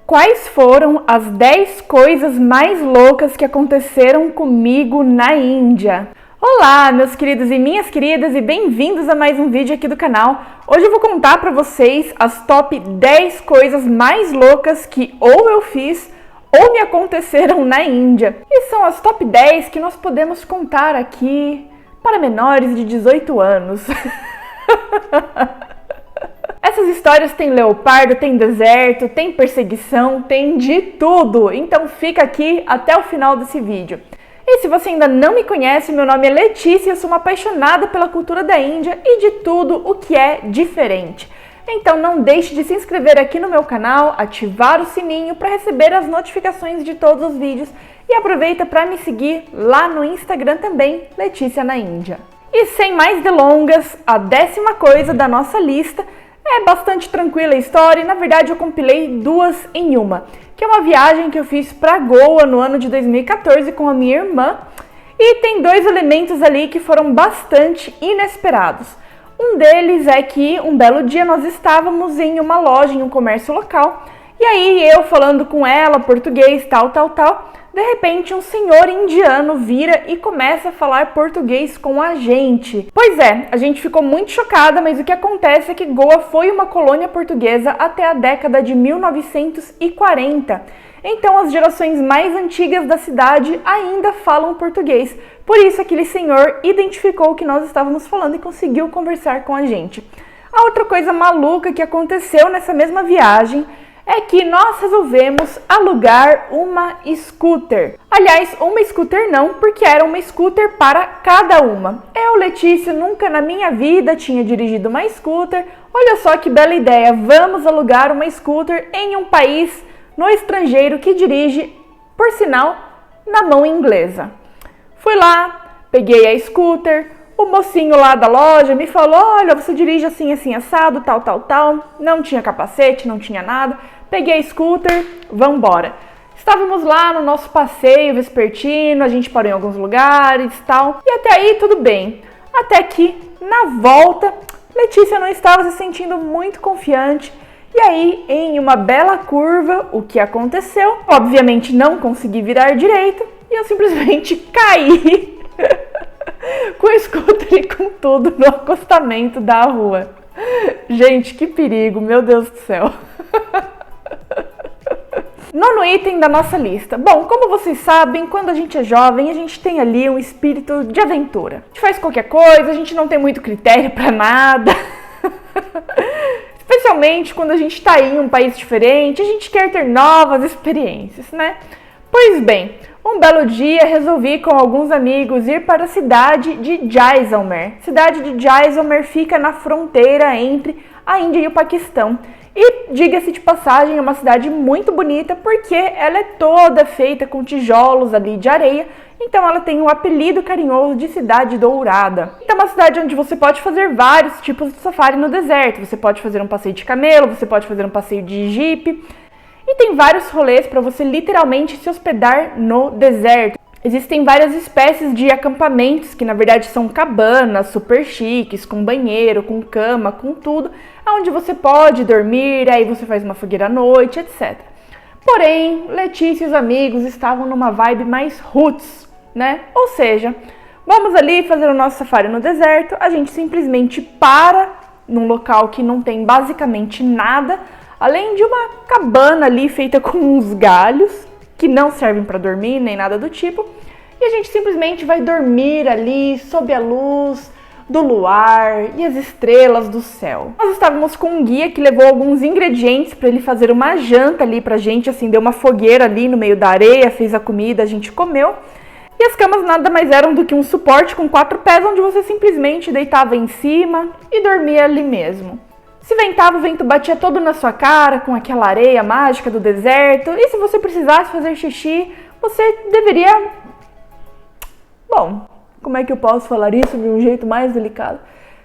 Quais foram as 10 coisas mais loucas que aconteceram comigo na Índia? Olá, meus queridos e minhas queridas, e bem-vindos a mais um vídeo aqui do canal. Hoje eu vou contar para vocês as top 10 coisas mais loucas que ou eu fiz ou me aconteceram na Índia. E são as top 10 que nós podemos contar aqui para menores de 18 anos. Essas histórias tem leopardo, tem deserto, tem perseguição, tem de tudo. Então fica aqui até o final desse vídeo. E se você ainda não me conhece, meu nome é Letícia, eu sou uma apaixonada pela cultura da Índia e de tudo o que é diferente. Então não deixe de se inscrever aqui no meu canal, ativar o sininho para receber as notificações de todos os vídeos e aproveita para me seguir lá no Instagram também, Letícia na Índia. E sem mais delongas, a 10ª coisa da nossa lista é bastante tranquila a história e na verdade eu compilei duas em uma, que é uma viagem que eu fiz para Goa no ano de 2014 com a minha irmã e tem dois elementos ali que foram bastante inesperados. Um deles é que um belo dia nós estávamos em uma loja, em um comércio local, e aí eu falando com ela português, tal, de repente um senhor indiano vira e começa a falar português com a gente. Pois é, a gente ficou muito chocada, mas o que acontece é que Goa foi uma colônia portuguesa até a década de 1940. Então as gerações mais antigas da cidade ainda falam português. Por isso aquele senhor identificou o que nós estávamos falando e conseguiu conversar com a gente. A outra coisa maluca que aconteceu nessa mesma viagem é que nós resolvemos alugar uma scooter. Aliás, uma scooter não, porque era uma scooter para cada uma. Eu, Letícia, nunca na minha vida tinha dirigido uma scooter. Olha só que bela ideia, vamos alugar uma scooter em um país no estrangeiro que dirige, por sinal, na mão inglesa. Fui lá, peguei a scooter, o mocinho lá da loja me falou, olha, você dirige assim, assim, assado, tal. Não tinha capacete, não tinha nada. Peguei a scooter, vamos embora. Estávamos lá no nosso passeio vespertino, a gente parou em alguns lugares e tal. E até aí tudo bem. Até que, na volta, Letícia não estava se sentindo muito confiante. E aí, em uma bela curva, o que aconteceu? Obviamente não consegui virar direito e eu simplesmente caí com o scooter e com tudo no acostamento da rua. Gente, que perigo, meu Deus do céu. Nono item da nossa lista. Bom, como vocês sabem, quando a gente é jovem, a gente tem ali um espírito de aventura. A gente faz qualquer coisa, a gente não tem muito critério pra nada. Especialmente quando a gente está em um país diferente, a gente quer ter novas experiências, né? Pois bem, um belo dia resolvi com alguns amigos ir para a cidade de Jaisalmer. A cidade de Jaisalmer fica na fronteira entre a Índia e o Paquistão. E, diga-se de passagem, é uma cidade muito bonita porque ela é toda feita com tijolos ali de areia, então ela tem um apelido carinhoso de Cidade Dourada. Então é uma cidade onde você pode fazer vários tipos de safari no deserto. Você pode fazer um passeio de camelo, você pode fazer um passeio de jipe. E tem vários rolês para você literalmente se hospedar no deserto. Existem várias espécies de acampamentos que na verdade são cabanas super chiques, com banheiro, com cama, com tudo, onde você pode dormir, aí você faz uma fogueira à noite, etc. Porém, Letícia e os amigos estavam numa vibe mais roots, né? Ou seja, vamos ali fazer o nosso safari no deserto, a gente simplesmente para num local que não tem basicamente nada, além de uma cabana ali feita com uns galhos, que não servem para dormir, nem nada do tipo, e a gente simplesmente vai dormir ali sob a luz do luar e as estrelas do céu. Nós estávamos com um guia que levou alguns ingredientes para ele fazer uma janta ali pra gente, acendeu uma fogueira ali no meio da areia, fez a comida, a gente comeu, e as camas nada mais eram do que um suporte com 4 pés, onde você simplesmente deitava em cima e dormia ali mesmo. Se ventava, o vento batia todo na sua cara, com aquela areia mágica do deserto. E se você precisasse fazer xixi, você deveria... Bom, como é que eu posso falar isso de um jeito mais delicado?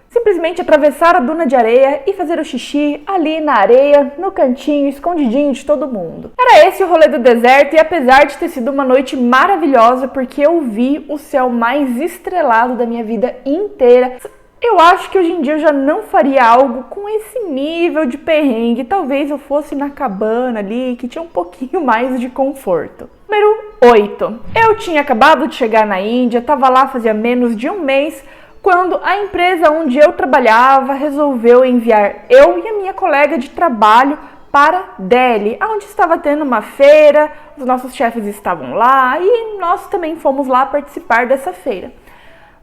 Simplesmente atravessar a duna de areia e fazer o xixi ali na areia, no cantinho, escondidinho de todo mundo. Era esse o rolê do deserto e apesar de ter sido uma noite maravilhosa, porque eu vi o céu mais estrelado da minha vida inteira... eu acho que hoje em dia eu já não faria algo com esse nível de perrengue. Talvez eu fosse na cabana ali, que tinha um pouquinho mais de conforto. Número 8. Eu tinha acabado de chegar na Índia, estava lá fazia menos de um mês, quando a empresa onde eu trabalhava resolveu enviar eu e a minha colega de trabalho para Delhi, onde estava tendo uma feira, os nossos chefes estavam lá e nós também fomos lá participar dessa feira.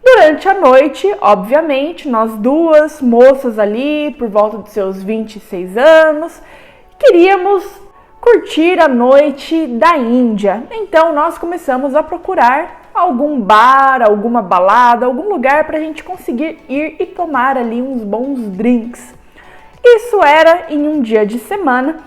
Durante a noite, obviamente, nós duas moças ali, por volta dos seus 26 anos, queríamos curtir a noite da Índia. Então nós começamos a procurar algum bar, alguma balada, algum lugar para a gente conseguir ir e tomar ali uns bons drinks. Isso era em um dia de semana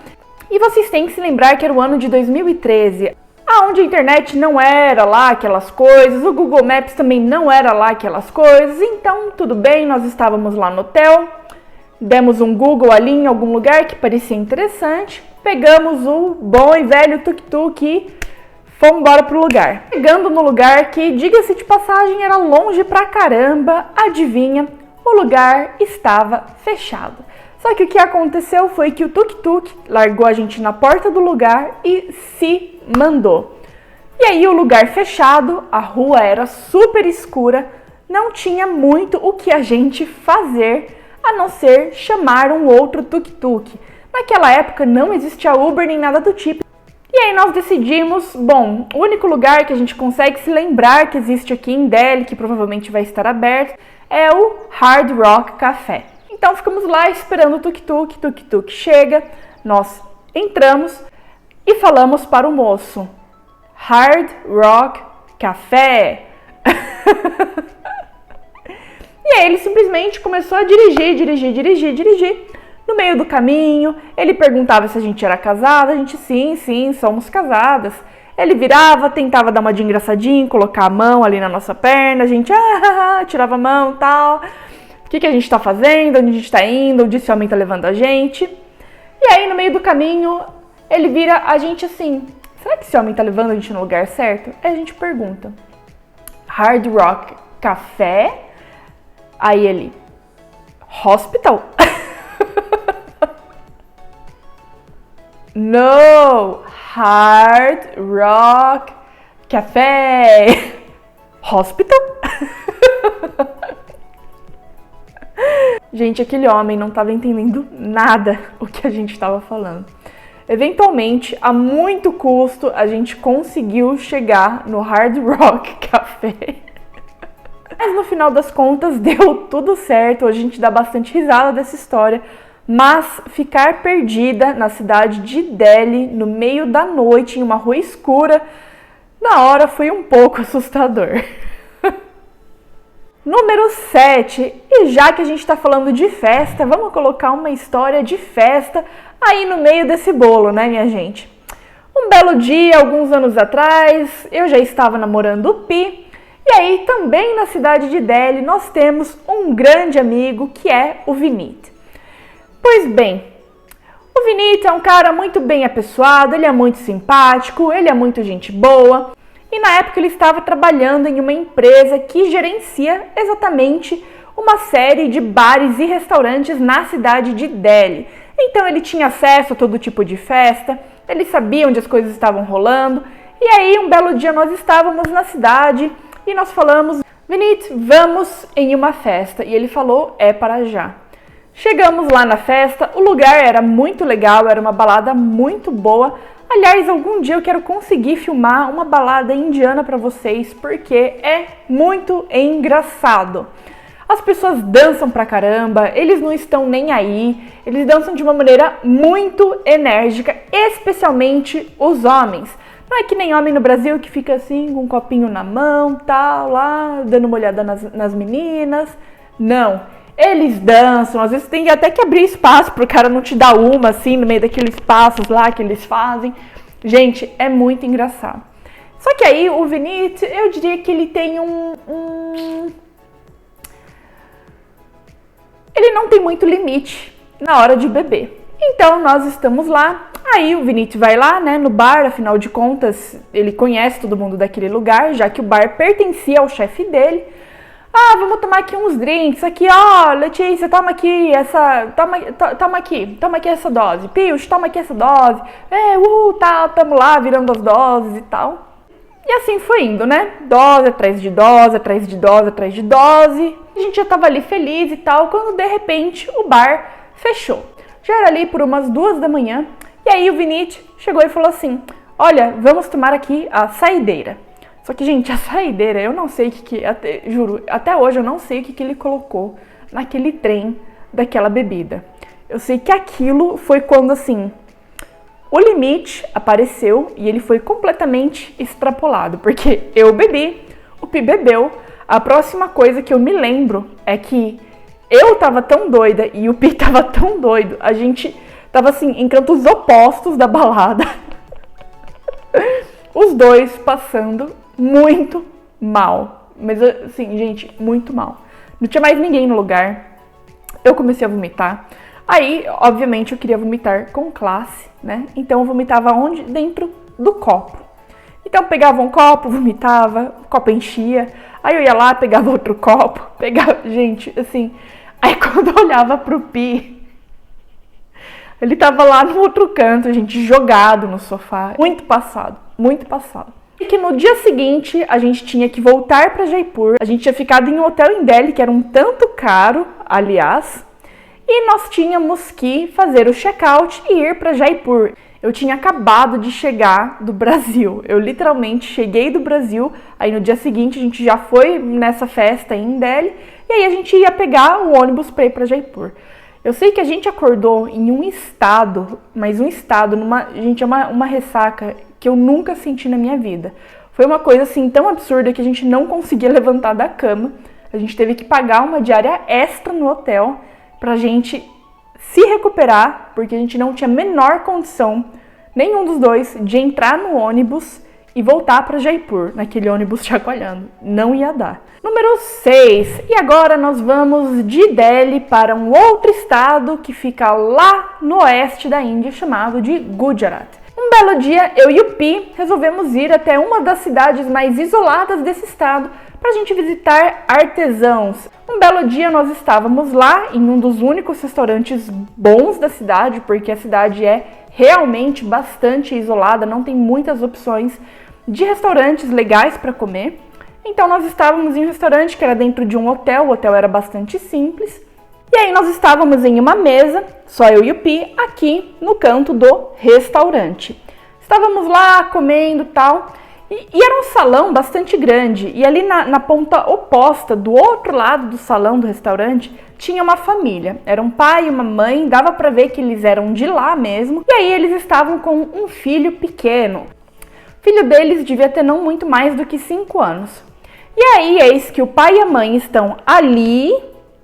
e vocês têm que se lembrar que era o ano de 2013, onde a internet não era lá aquelas coisas, o Google Maps também não era lá aquelas coisas, então tudo bem, nós estávamos lá no hotel, demos um Google ali em algum lugar que parecia interessante, pegamos o bom e velho tuk-tuk e fomos embora pro lugar. Chegando no lugar que, diga-se de passagem, era longe pra caramba, adivinha, o lugar estava fechado. Só que o que aconteceu foi que o tuk-tuk largou a gente na porta do lugar e se mandou. E aí o lugar fechado, a rua era super escura, não tinha muito o que a gente fazer a não ser chamar um outro tuk-tuk. Naquela época não existia Uber nem nada do tipo. E aí nós decidimos, bom, o único lugar que a gente consegue se lembrar que existe aqui em Delhi, que provavelmente vai estar aberto, é o Hard Rock Café. Então ficamos lá esperando o tuk-tuk chega, nós entramos e falamos para o moço, Hard Rock Café. E aí ele simplesmente começou a dirigir. No meio do caminho, ele perguntava se a gente era casada, a gente sim, somos casadas. Ele virava, tentava dar uma de engraçadinho, colocar a mão ali na nossa perna, a gente tirava a mão e tal. O que a gente tá fazendo, onde a gente tá indo, onde esse homem tá levando a gente. E aí no meio do caminho, ele vira a gente assim, será que esse homem tá levando a gente no lugar certo? Aí a gente pergunta, Hard Rock Café? Aí ele, Hospital? No, Hard Rock Café. Hospital? Gente, aquele homem não estava entendendo nada o que a gente estava falando. Eventualmente, a muito custo, a gente conseguiu chegar no Hard Rock Café. Mas no final das contas, deu tudo certo. A gente dá bastante risada dessa história. Mas ficar perdida na cidade de Delhi, no meio da noite, em uma rua escura, na hora foi um pouco assustador. Número 7, e já que a gente está falando de festa, vamos colocar uma história de festa aí no meio desse bolo, né, minha gente? Um belo dia, alguns anos atrás, eu já estava namorando o Pi, e aí também na cidade de Delhi nós temos um grande amigo que é o Vinit. Pois bem, o Vinit é um cara muito bem apessoado, ele é muito simpático, ele é muito gente boa. E na época ele estava trabalhando em uma empresa que gerencia exatamente uma série de bares e restaurantes na cidade de Delhi. Então ele tinha acesso a todo tipo de festa, ele sabia onde as coisas estavam rolando. E aí um belo dia nós estávamos na cidade e nós falamos, Vinit, vamos em uma festa. E ele falou, é para já. Chegamos lá na festa, o lugar era muito legal, era uma balada muito boa. Aliás, algum dia eu quero conseguir filmar uma balada indiana para vocês, porque é muito engraçado. As pessoas dançam pra caramba, eles não estão nem aí, eles dançam de uma maneira muito enérgica, especialmente os homens. Não é que nem homem no Brasil que fica assim, com um copinho na mão, tal, lá, dando uma olhada nas meninas. Não. Eles dançam, às vezes tem até que abrir espaço pro cara não te dar uma, assim, no meio daqueles passos lá que eles fazem. Gente, é muito engraçado. Só que aí o Vinit, eu diria que ele tem ele não tem muito limite na hora de beber. Então nós estamos lá, aí o Vinit vai lá, né, no bar, afinal de contas, ele conhece todo mundo daquele lugar, já que o bar pertencia ao chefe dele. Ah, vamos tomar aqui uns drinks, aqui, ó, Letícia, toma aqui toma aqui essa dose. Pius, toma aqui essa dose. Tá, tamo lá virando as doses e tal. E assim foi indo, né? Dose atrás de dose, atrás de dose, atrás de dose. A gente já tava ali feliz e tal, quando de repente o bar fechou. Já era ali por umas 2 da manhã. E aí o Vinite chegou e falou assim, olha, vamos tomar aqui a saideira. Só que, gente, a saideira, eu não sei o que juro, até hoje eu não sei o que ele colocou naquele trem daquela bebida. Eu sei que aquilo foi quando, assim, o limite apareceu e ele foi completamente extrapolado. Porque eu bebi, o Pi bebeu, a próxima coisa que eu me lembro é que eu tava tão doida e o Pi tava tão doido, a gente tava, assim, em cantos opostos da balada. Os dois passando muito mal. Mas, assim, gente, muito mal. Não tinha mais ninguém no lugar. Eu comecei a vomitar. Aí, obviamente, eu queria vomitar com classe, né? Então, eu vomitava onde? Dentro do copo. Então, eu pegava um copo, vomitava, o copo enchia. Aí, eu ia lá, pegava outro copo, pegava... Gente, assim... Aí, quando eu olhava pro Pi... Ele tava lá no outro canto, a gente jogado no sofá. Muito passado, muito passado. E que no dia seguinte a gente tinha que voltar para Jaipur. A gente tinha ficado em um hotel em Delhi, que era um tanto caro, aliás. E nós tínhamos que fazer o check-out e ir para Jaipur. Eu tinha acabado de chegar do Brasil. Eu literalmente cheguei do Brasil. Aí no dia seguinte a gente já foi nessa festa em Delhi. E aí a gente ia pegar o ônibus para ir para Jaipur. Eu sei que a gente acordou em um estado, mas um estado, gente, é uma ressaca que eu nunca senti na minha vida. Foi uma coisa assim tão absurda que a gente não conseguia levantar da cama. A gente teve que pagar uma diária extra no hotel pra gente se recuperar, porque a gente não tinha a menor condição, nenhum dos dois, de entrar no ônibus e voltar para Jaipur, naquele ônibus chacoalhando. Não ia dar. Número 6. E agora nós vamos de Delhi para um outro estado que fica lá no oeste da Índia, chamado de Gujarat. Um belo dia, eu e o Pi resolvemos ir até uma das cidades mais isoladas desse estado para a gente visitar artesãos. Um belo dia nós estávamos lá em um dos únicos restaurantes bons da cidade, porque a cidade é realmente bastante isolada, não tem muitas opções de restaurantes legais para comer. Então nós estávamos em um restaurante que era dentro de um hotel, o hotel era bastante simples. E aí nós estávamos em uma mesa, só eu e o Pi, aqui no canto do restaurante. Estávamos lá comendo e tal, e era um salão bastante grande. E ali na ponta oposta, do outro lado do salão do restaurante, tinha uma família. Era um pai e uma mãe, dava para ver que eles eram de lá mesmo. E aí eles estavam com um filho pequeno. O filho deles devia ter não muito mais do que 5 anos. E aí, eis que o pai e a mãe estão ali,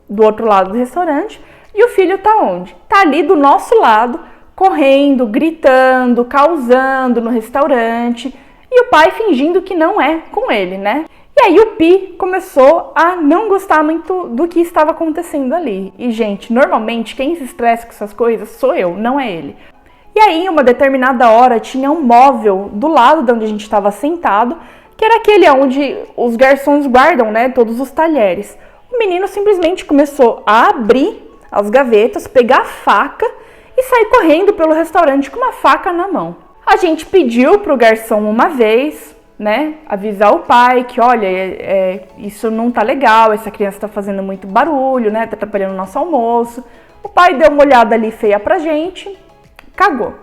do outro lado do restaurante, e o filho tá onde? Tá ali do nosso lado, correndo, gritando, causando no restaurante, e o pai fingindo que não é com ele, né? E aí o Pi começou a não gostar muito do que estava acontecendo ali. E, gente, normalmente quem se estressa com essas coisas sou eu, não é ele. E aí, em uma determinada hora, tinha um móvel do lado de onde a gente estava sentado, que era aquele onde os garçons guardam, né, todos os talheres. O menino simplesmente começou a abrir as gavetas, pegar a faca e sair correndo pelo restaurante com uma faca na mão. A gente pediu pro garçom uma vez, né, avisar o pai que, olha, isso não tá legal, essa criança tá fazendo muito barulho, né, tá atrapalhando o nosso almoço. O pai deu uma olhada ali feia pra gente, cagou.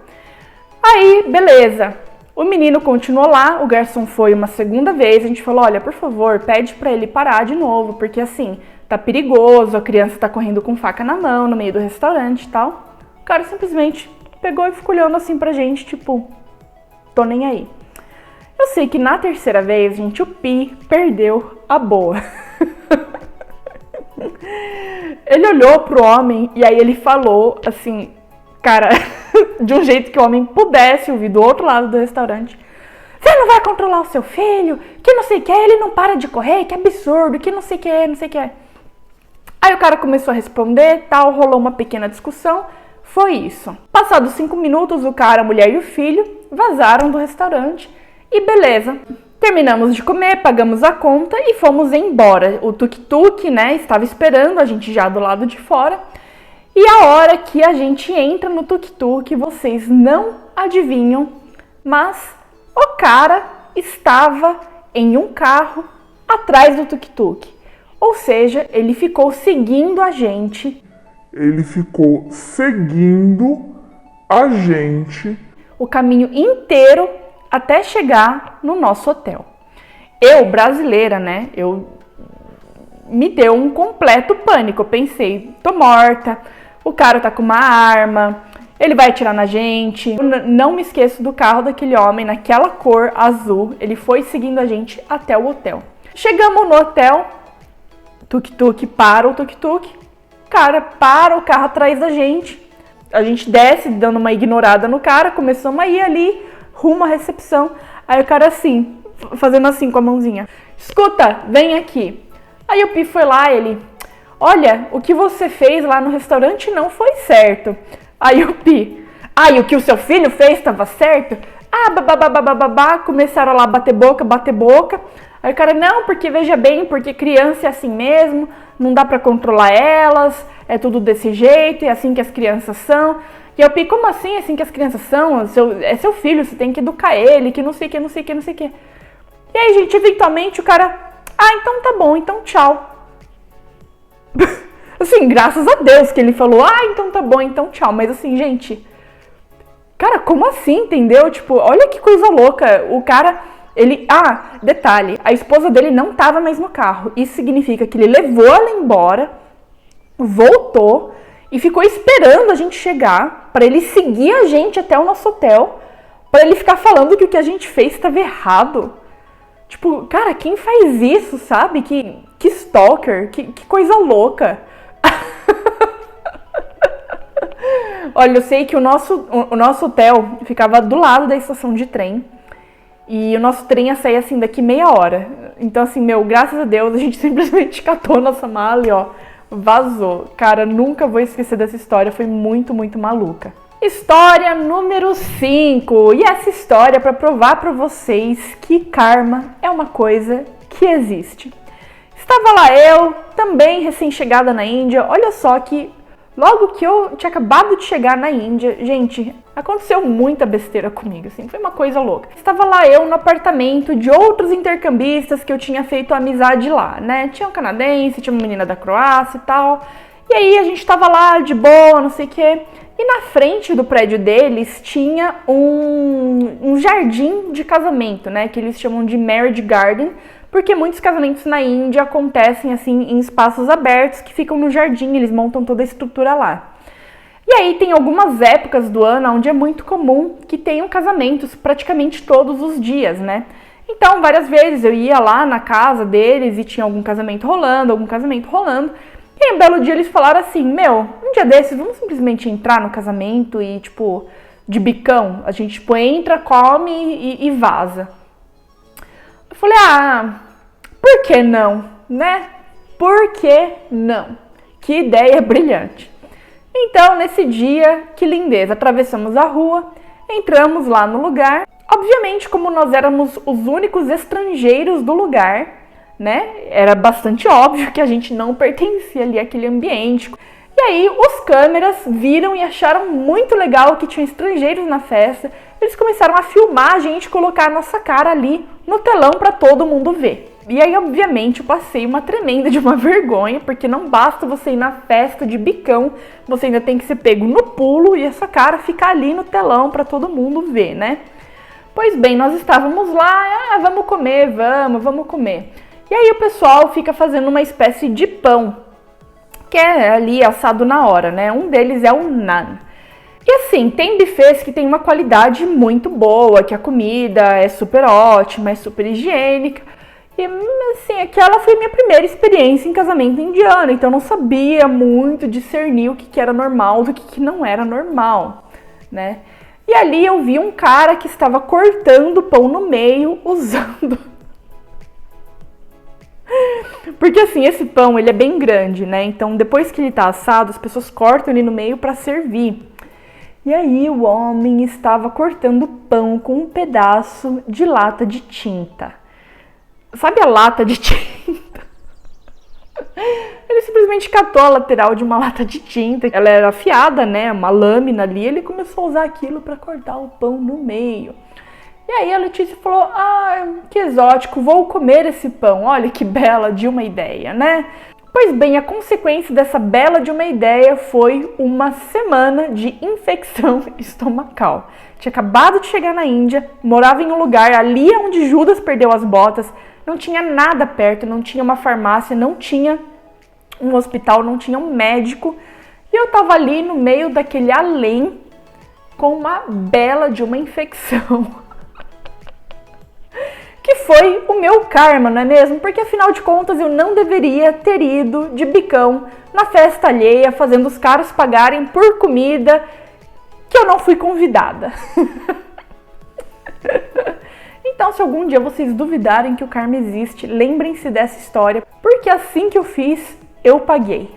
Aí, beleza. O menino continuou lá, o garçom foi uma segunda vez, a gente falou, olha, por favor, pede pra ele parar de novo, porque assim, tá perigoso, a criança tá correndo com faca na mão, no meio do restaurante e tal. O cara simplesmente pegou e ficou olhando assim pra gente, tipo, tô nem aí. Eu sei que na terceira vez, gente, o Pi perdeu a boa. Ele olhou pro homem e aí ele falou assim, cara, de um jeito que o homem pudesse ouvir do outro lado do restaurante. Você não vai controlar o seu filho? Que não sei o que, ele não para de correr, que absurdo, que não sei o que, não sei o que. Aí o cara começou a responder, tal, rolou uma pequena discussão, foi isso. Passados 5 minutos, o cara, a mulher e o filho vazaram do restaurante e beleza. Terminamos de comer, pagamos a conta e fomos embora. O tuk-tuk, né, estava esperando a gente já do lado de fora. E a hora que a gente entra no tuk-tuk, vocês não adivinham, mas o cara estava em um carro atrás do tuk-tuk. Ou seja, ele ficou seguindo a gente. O caminho inteiro até chegar no nosso hotel. Eu, brasileira, né? Me deu um completo pânico. Eu pensei, tô morta, o cara tá com uma arma, ele vai atirar na gente. Eu não me esqueço do carro daquele homem naquela cor azul. Ele foi seguindo a gente até o hotel. Chegamos no hotel, tuk-tuk para o tuk-tuk, o cara para o carro atrás da gente. A gente desce, dando uma ignorada no cara, começamos a ir ali, rumo à recepção. Aí o cara assim, fazendo assim com a mãozinha. Escuta, vem aqui. Aí o Pi foi lá, ele... Olha, o que você fez lá no restaurante não foi certo. Aí o Pi... e o que o seu filho fez estava certo? Babá, começaram lá a bater boca. Aí o cara, não, porque veja bem, porque criança é assim mesmo, não dá pra controlar elas, é tudo desse jeito, é assim que as crianças são. E eu Pi, como assim, assim que as crianças são? É seu filho, você tem que educar ele, que não sei o que. E aí, gente, eventualmente o cara, então tá bom, então tchau. Assim, graças a Deus que ele falou, então tá bom, então tchau. Mas assim, gente, cara, como assim, entendeu? Tipo, olha que coisa louca. O cara, ele... detalhe, a esposa dele não tava mais no carro. Isso significa que ele levou ela embora, voltou e ficou esperando a gente chegar pra ele seguir a gente até o nosso hotel, pra ele ficar falando que o que a gente fez estava errado. Tipo, cara, quem faz isso, sabe? Que stalker, que coisa louca. Olha, eu sei que o nosso hotel ficava do lado da estação de trem. E o nosso trem ia sair assim daqui meia hora. Então assim, graças a Deus, a gente simplesmente catou nossa mala e vazou. Cara, nunca vou esquecer dessa história, foi muito, muito maluca. História número 5. E essa história é para provar para vocês que karma é uma coisa que existe. Estava lá eu, também recém-chegada na Índia. Olha só que logo que eu tinha acabado de chegar na Índia, gente, aconteceu muita besteira comigo, assim, foi uma coisa louca. Estava lá eu no apartamento de outros intercambistas que eu tinha feito amizade lá, né? Tinha um canadense, tinha uma menina da Croácia e tal. E aí a gente tava lá de boa, não sei o quê. E na frente do prédio deles tinha um jardim de casamento, né? Que eles chamam de marriage garden, porque muitos casamentos na Índia acontecem assim em espaços abertos que ficam no jardim, eles montam toda a estrutura lá. E aí tem algumas épocas do ano onde é muito comum que tenham casamentos praticamente todos os dias, né? Então, várias vezes eu ia lá na casa deles e tinha algum casamento rolando. E aí, um belo dia eles falaram assim, um dia desses, vamos simplesmente entrar no casamento e, tipo, de bicão. A gente, tipo, entra, come e vaza. Eu falei, por que não, né? Por que não? Que ideia brilhante. Então, nesse dia, que lindeza, atravessamos a rua, entramos lá no lugar. Obviamente, como nós éramos os únicos estrangeiros do lugar, né? Era bastante óbvio que a gente não pertencia ali àquele ambiente. E aí, os câmeras viram e acharam muito legal que tinham estrangeiros na festa. Eles começaram a filmar a gente, colocar a nossa cara ali no telão para todo mundo ver. E aí, obviamente, eu passei uma tremenda de uma vergonha, porque não basta você ir na festa de bicão, você ainda tem que ser pego no pulo e essa cara ficar ali no telão para todo mundo ver, né? Pois bem, nós estávamos lá, vamos comer, vamos comer. E aí o pessoal fica fazendo uma espécie de pão, que é ali assado na hora, né? Um deles é o naan. E assim, tem buffets que tem uma qualidade muito boa, que a comida é super ótima, é super higiênica. E assim, aquela foi a minha primeira experiência em casamento indiano, então eu não sabia muito discernir o que era normal do que não era normal, né? E ali eu vi um cara que estava cortando o pão no meio usando... Porque assim, esse pão, ele é bem grande, né? Então, depois que ele tá assado, as pessoas cortam ele no meio para servir. E aí, o homem estava cortando pão com um pedaço de lata de tinta. sabe a lata de tinta? Ele simplesmente catou a lateral de uma lata de tinta. Ela era afiada, né? Uma lâmina ali. Ele começou a usar aquilo para cortar o pão no meio. E aí a Letícia falou, que exótico, vou comer esse pão. Olha que bela de uma ideia, né? Pois bem, a consequência dessa bela de uma ideia foi uma semana de infecção estomacal. Tinha acabado de chegar na Índia, morava em um lugar ali onde Judas perdeu as botas, não tinha nada perto, não tinha uma farmácia, não tinha um hospital, não tinha um médico. E eu tava ali no meio daquele além com uma bela de uma infecção. Que foi o meu karma, não é mesmo? Porque afinal de contas eu não deveria ter ido de bicão na festa alheia, fazendo os caras pagarem por comida que eu não fui convidada. Então, se algum dia vocês duvidarem que o karma existe, lembrem-se dessa história, porque assim que eu fiz, eu paguei.